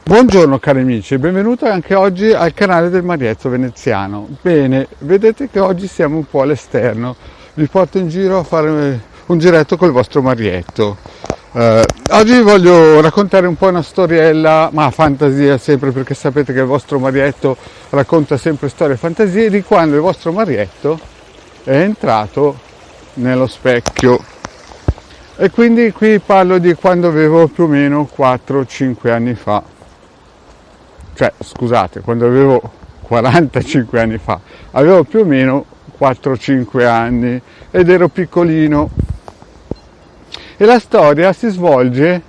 Buongiorno cari amici e benvenuti anche oggi al canale del Marietto Veneziano. Bene, vedete che oggi siamo un po' all'esterno, vi porto in giro a fare un giretto col vostro Marietto. Oggi vi voglio raccontare un po' una storiella, ma fantasia sempre, perché sapete che il vostro Marietto racconta sempre storie e fantasie di quando il vostro Marietto è entrato nello specchio. E quindi qui parlo di quando avevo più o meno 4-5 anni fa. Cioè, scusate, quando avevo 45 anni fa, avevo più o meno 4-5 anni ed ero piccolino. E la storia si svolge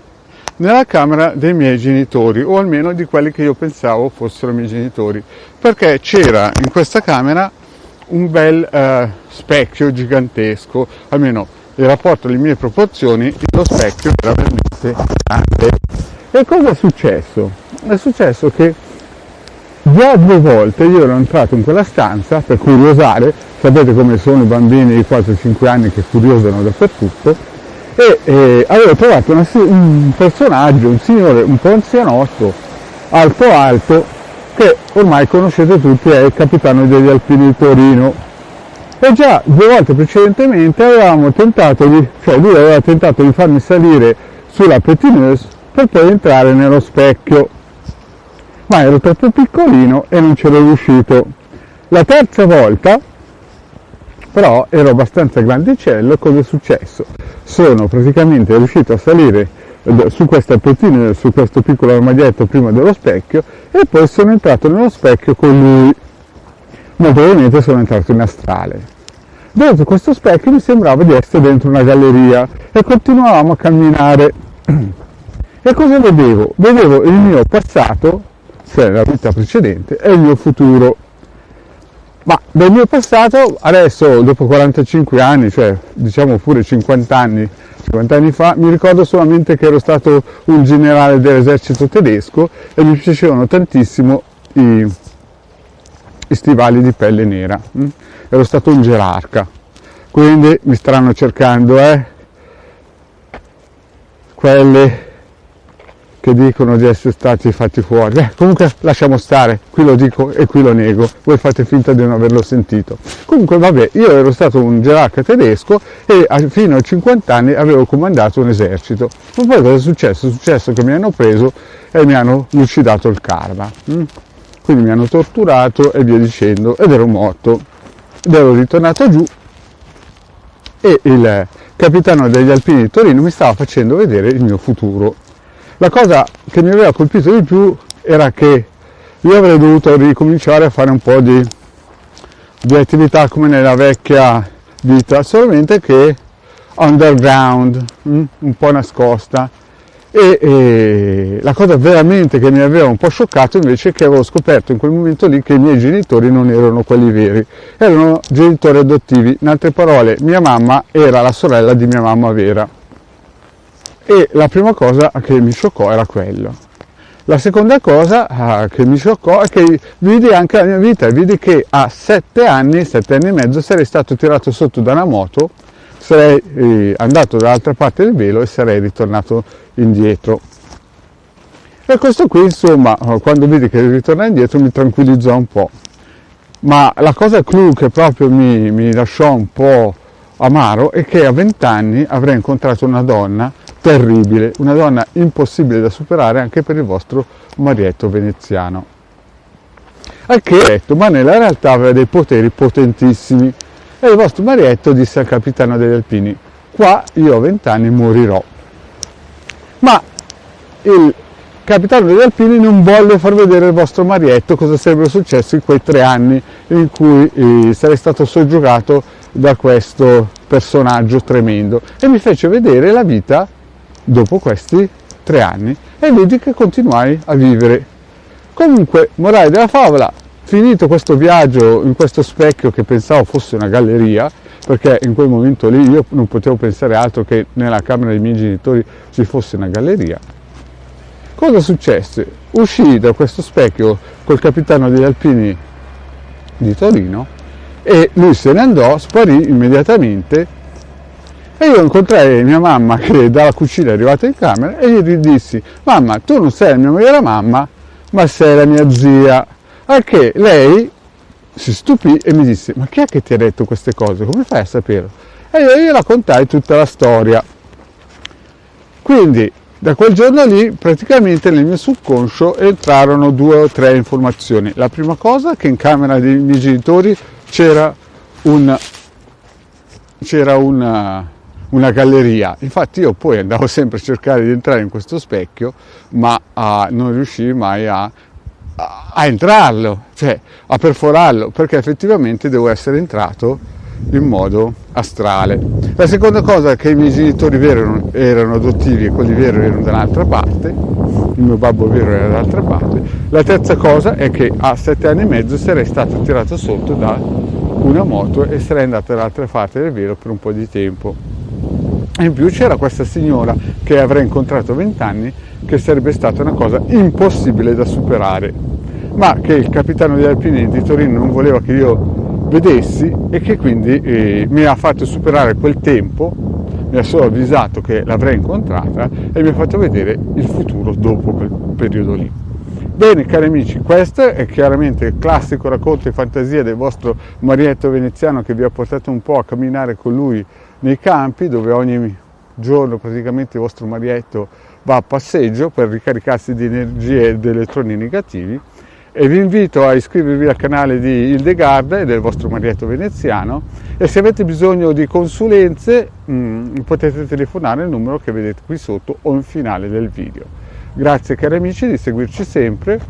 nella camera dei miei genitori, o almeno di quelli che io pensavo fossero i miei genitori, perché c'era in questa camera un bel specchio gigantesco, almeno in rapporto alle mie proporzioni, lo specchio era veramente grande. E cosa è successo? È successo che già 2 volte io ero entrato in quella stanza per curiosare, sapete come sono i bambini di 4-5 anni che curiosano dappertutto, e avevo trovato un personaggio, un signore un po' anzianotto, alto, che ormai conoscete tutti, è il capitano degli Alpini di Torino. E già 2 volte precedentemente lui aveva tentato di farmi salire sulla petineuse per poi entrare nello specchio, ma ero troppo piccolino e non c'ero riuscito. La terza volta però ero abbastanza grandicello e cosa è successo? Sono praticamente riuscito a salire su questa petineuse, su questo piccolo armadietto prima dello specchio, e poi sono entrato nello specchio con lui, ma ovviamente sono entrato in astrale. Dentro questo specchio mi sembrava di essere dentro una galleria e continuavamo a camminare. E cosa vedevo? Vedevo il mio passato, cioè la vita precedente, e il mio futuro. Ma del mio passato, adesso dopo 45 anni, cioè diciamo pure 50 anni fa, mi ricordo solamente che ero stato un generale dell'esercito tedesco e mi piacevano tantissimo i stivali di pelle nera. Ero stato un gerarca, quindi mi staranno cercando quelli che dicono di essere stati fatti fuori. Comunque lasciamo stare, qui lo dico e qui lo nego, voi fate finta di non averlo sentito. Comunque vabbè, io ero stato un gerarca tedesco e fino ai 50 anni avevo comandato un esercito. Ma poi cosa è successo? È successo che mi hanno preso e mi hanno lucidato il karma. Quindi mi hanno torturato e via dicendo, ed ero morto. Ed ero ritornato giù e il capitano degli Alpini di Torino mi stava facendo vedere il mio futuro. La cosa che mi aveva colpito di più era che io avrei dovuto ricominciare a fare un po' di attività come nella vecchia vita, solamente che underground, un po' nascosta. E la cosa veramente che mi aveva un po' scioccato invece è che avevo scoperto in quel momento lì che i miei genitori non erano quelli veri, erano genitori adottivi. In altre parole, mia mamma era la sorella di mia mamma vera. E la prima cosa che mi scioccò era quello. La seconda cosa che mi scioccò è che vidi anche la mia vita, vidi che a 7 anni e mezzo sarei stato tirato sotto da una moto, sarei andato dall'altra parte del velo e sarei ritornato indietro. E questo qui, insomma, quando vidi che ritornavo indietro mi tranquillizzò un po'. Ma la cosa clou che proprio mi lasciò un po' amaro è che a 20 anni avrei incontrato una donna terribile, una donna impossibile da superare anche per il vostro Marietto veneziano. Al che ho detto, ma nella realtà aveva dei poteri potentissimi. E il vostro Marietto disse al capitano degli Alpini: qua io a 20 anni morirò. Ma il capitano degli Alpini non volle far vedere il vostro Marietto cosa sarebbe successo in quei 3 anni in cui sarei stato soggiogato da questo personaggio tremendo, e mi fece vedere la vita dopo questi 3 anni e vedi che continuai a vivere. Comunque, morale della favola, finito questo viaggio in questo specchio che pensavo fosse una galleria, perché in quel momento lì io non potevo pensare altro che nella camera dei miei genitori ci fosse una galleria, cosa successe? Uscii da questo specchio col capitano degli Alpini di Torino e lui se ne andò, sparì immediatamente E io incontrai mia mamma che dalla cucina è arrivata in camera e gli dissi: mamma, tu non sei la mia vera mamma, ma sei la mia zia. Al che lei si stupì e mi disse: ma chi è che ti ha detto queste cose? Come fai a saperlo? E io raccontai tutta la storia. Quindi da quel giorno lì praticamente nel mio subconscio entrarono 2 o 3 informazioni. La prima cosa, che in camera dei miei genitori c'era una galleria. Infatti io poi andavo sempre a cercare di entrare in questo specchio, ma non riuscivi mai a entrarlo, cioè a perforarlo, perché effettivamente devo essere entrato in modo astrale. La seconda cosa è che i miei genitori veri erano adottivi e quelli veri erano dall'altra parte, il mio babbo vero era dall'altra parte. La terza cosa è che a 7 anni e mezzo sarei stato tirato sotto da una moto e sarei andato dall'altra parte del velo per un po' di tempo. E in più c'era questa signora che avrei incontrato a 20 anni, che sarebbe stata una cosa impossibile da superare, ma che il capitano degli alpini di Torino non voleva che io vedessi e che quindi mi ha fatto superare quel tempo, mi ha solo avvisato che l'avrei incontrata e mi ha fatto vedere il futuro dopo quel periodo lì. Bene cari amici, questo è chiaramente il classico racconto di fantasia del vostro Marietto veneziano, che vi ha portato un po' a camminare con lui nei campi, dove ogni giorno praticamente il vostro Marietto va a passeggio per ricaricarsi di energie e di elettroni negativi. E vi invito a iscrivervi al canale di Hildegarda e del vostro Marietto veneziano, e se avete bisogno di consulenze potete telefonare il numero che vedete qui sotto o in finale del video. Grazie cari amici di seguirci sempre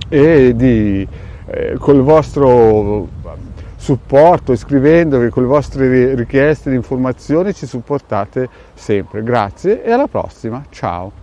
e col vostro supporto, iscrivendovi, con le vostre richieste di informazioni ci supportate sempre. Grazie e alla prossima, ciao!